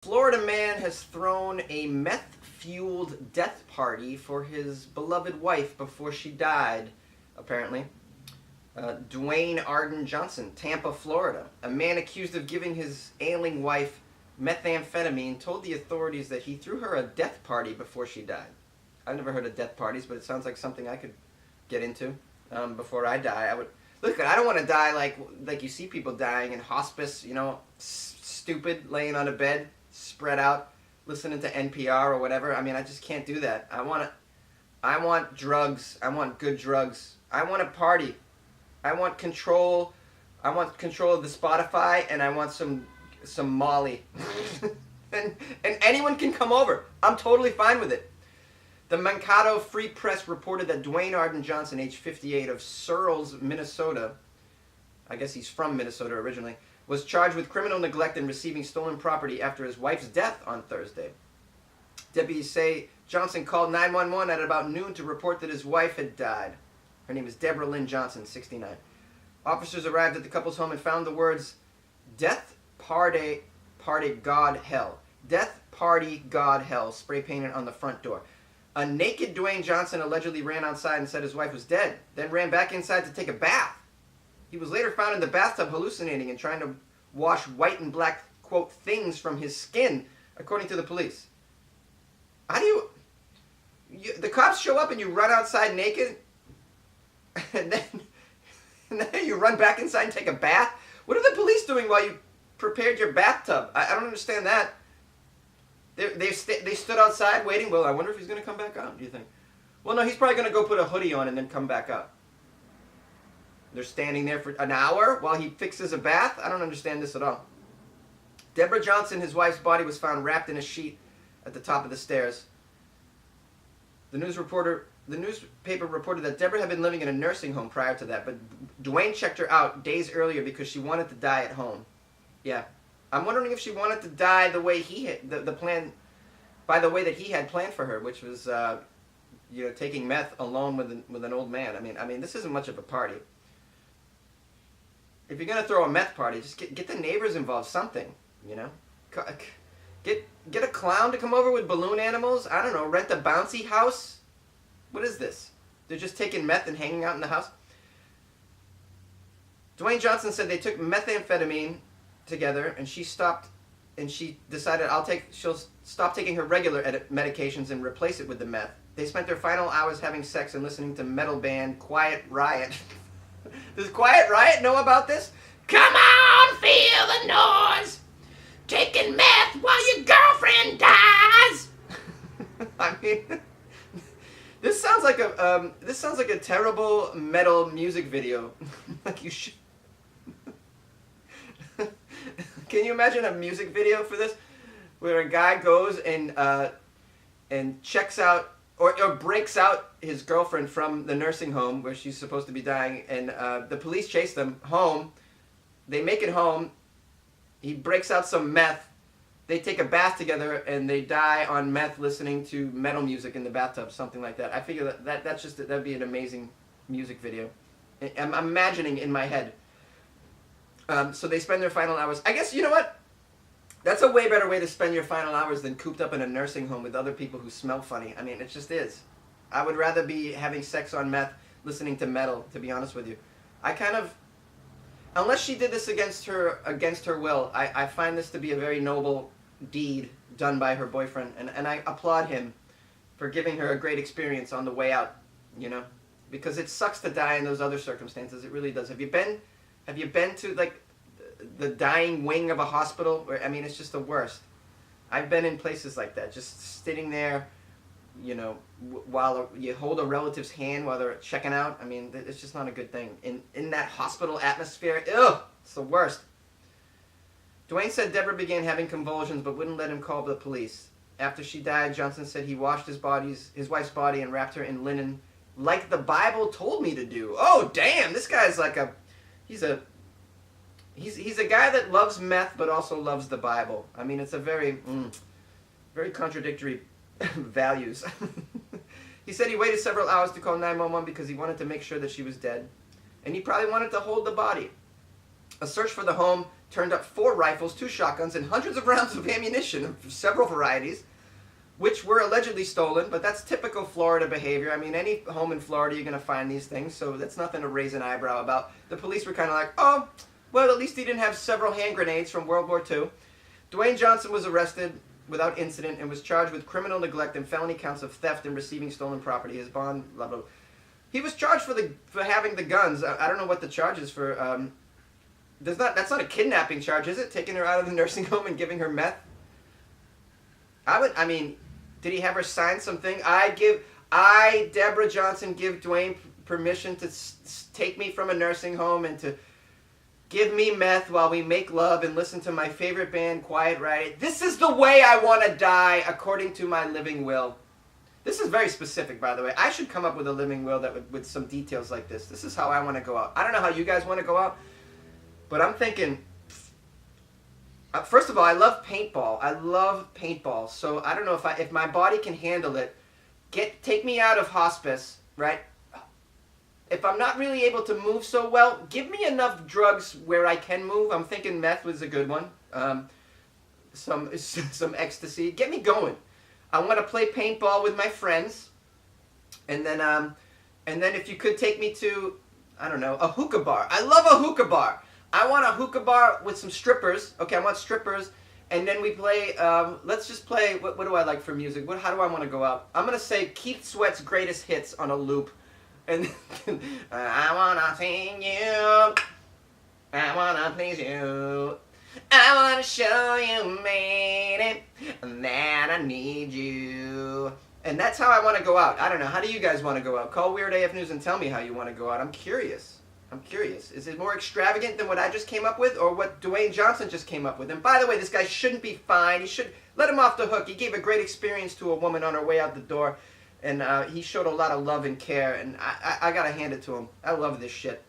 Florida man has thrown a meth-fueled death party for his beloved wife before she died, apparently. Dwayne Arden Johnson, Tampa, Florida. A man accused of giving his ailing wife methamphetamine told the authorities that he threw her a death party before she died. I've never heard of death parties, but it sounds like something I could get into before I die. I would look. I don't want to die like you see people dying in hospice. You know, stupid, laying on a bed, spread out, listening to NPR or whatever. I mean, I just can't do that. I want drugs. I want good drugs. I want a party. I want control. I want control of the Spotify, and I want some Molly. and anyone can come over. I'm totally fine with it. The Mankato Free Press reported that Dwayne Arden Johnson, age 58, of Searles, Minnesota, I guess he's from Minnesota originally, was charged with criminal neglect and receiving stolen property after his wife's death on Thursday. Deputies say Johnson called 911 at about noon to report that his wife had died. Her name is Deborah Lynn Johnson, 69. Officers arrived at the couple's home and found the words, "Death Party God Hell." "Death Party God Hell," spray painted on the front door. A naked Dwayne Johnson allegedly ran outside and said his wife was dead, then ran back inside to take a bath. He was later found in the bathtub hallucinating and trying to wash white and black, quote, things from his skin, according to the police. How do you the cops show up and you run outside naked? And then you run back inside and take a bath? What are the police doing while you prepared your bathtub? I don't understand that. They stood outside waiting. Well, I wonder if he's going to come back out, do you think? Well, no, he's probably going to go put a hoodie on and then come back up. They're standing there for an hour while he fixes a bath? I don't understand this at all. Deborah Johnson, his wife's body, was found wrapped in a sheet at the top of the stairs. The newspaper reported that Deborah had been living in a nursing home prior to that, but Dwayne checked her out days earlier because she wanted to die at home. Yeah. I'm wondering if she wanted to die the way he had, the plan, by the way that he had planned for her, which was, taking meth alone with an old man. I mean, this isn't much of a party. If you're gonna throw a meth party, just get the neighbors involved. Something, you know. Get a clown to come over with balloon animals. I don't know. Rent a bouncy house. What is this? They're just taking meth and hanging out in the house. Dwayne Johnson said they took methamphetamine together, and she decided she'll stop taking her regular medications and replace it with the meth. They spent their final hours having sex and listening to metal band Quiet Riot. Does Quiet Riot know about this? Come on, feel the noise. Taking meth while your girlfriend dies. I mean, this sounds like a terrible metal music video. Like you should. Can you imagine a music video for this, where a guy goes and checks out or breaks out his girlfriend from the nursing home where she's supposed to be dying, and the police chase them home. They make it home. He breaks out some meth. They take a bath together and they die on meth listening to metal music in the bathtub, something like that. I figure that'd be an amazing music video. I'm imagining in my head. So they spend their final hours. I guess, you know what? That's a way better way to spend your final hours than cooped up in a nursing home with other people who smell funny. I mean, it just is. I would rather be having sex on meth, listening to metal, to be honest with you. Unless she did this against her will, I find this to be a very noble deed done by her boyfriend, and I applaud him for giving her a great experience on the way out, you know? Because it sucks to die in those other circumstances. It really does. Have you been to, like, the dying wing of a hospital? I mean, it's just the worst. I've been in places like that, just sitting there, you know, while you hold a relative's hand while they're checking out. I mean, it's just not a good thing. In that hospital atmosphere, ugh, it's the worst. Dwayne said Deborah began having convulsions but wouldn't let him call the police. After she died, Johnson said he washed his wife's body and wrapped her in linen like the Bible told me to do. Oh, damn, this guy's like he's a guy that loves meth but also loves the Bible. I mean, it's a very contradictory values. He said he waited several hours to call 911 because he wanted to make sure that she was dead. And he probably wanted to hold the body. A search for the home turned up 4 rifles, 2 shotguns, and hundreds of rounds of ammunition of several varieties, which were allegedly stolen, but that's typical Florida behavior. I mean, any home in Florida, you're going to find these things, so that's nothing to raise an eyebrow about. The police were kind of like, oh, well, at least he didn't have several hand grenades from World War II. Dwayne Johnson was arrested without incident and was charged with criminal neglect and felony counts of theft and receiving stolen property. His bond, blah, blah, blah. He was charged for having the guns. I don't know what the charge is for. That's not a kidnapping charge, is it? Taking her out of the nursing home and giving her meth? I mean, did he have her sign something? I, Deborah Johnson, give Dwayne permission to take me from a nursing home and to give me meth while we make love and listen to my favorite band, Quiet Riot. This is the way I want to die, according to my living will. This is very specific, by the way. I should come up with a living will that with some details like this. This is how I want to go out. I don't know how you guys want to go out, but I'm thinking, first of all, I love paintball. I love paintball. So I don't know if my body can handle it. Take me out of hospice, right? If I'm not really able to move so well, give me enough drugs where I can move. I'm thinking meth was a good one. Some ecstasy. Get me going. I want to play paintball with my friends, and then if you could take me to, I don't know, a hookah bar. I love a hookah bar. I want a hookah bar with some strippers. Okay, I want strippers, and then we play. Let's just play. What do I like for music? How do I want to go out? I'm gonna say Keith Sweat's greatest hits on a loop, and I wanna sing you. I wanna please you. I want to show you, made it, that I need you. And that's how I want to go out. I don't know. How do you guys want to go out? Call Weird AF News and tell me how you want to go out. I'm curious. Is it more extravagant than what I just came up with or what Dwayne Johnson just came up with? And by the way, this guy shouldn't be fined. He should let him off the hook. He gave a great experience to a woman on her way out the door. And he showed a lot of love and care. And I got to hand it to him. I love this shit.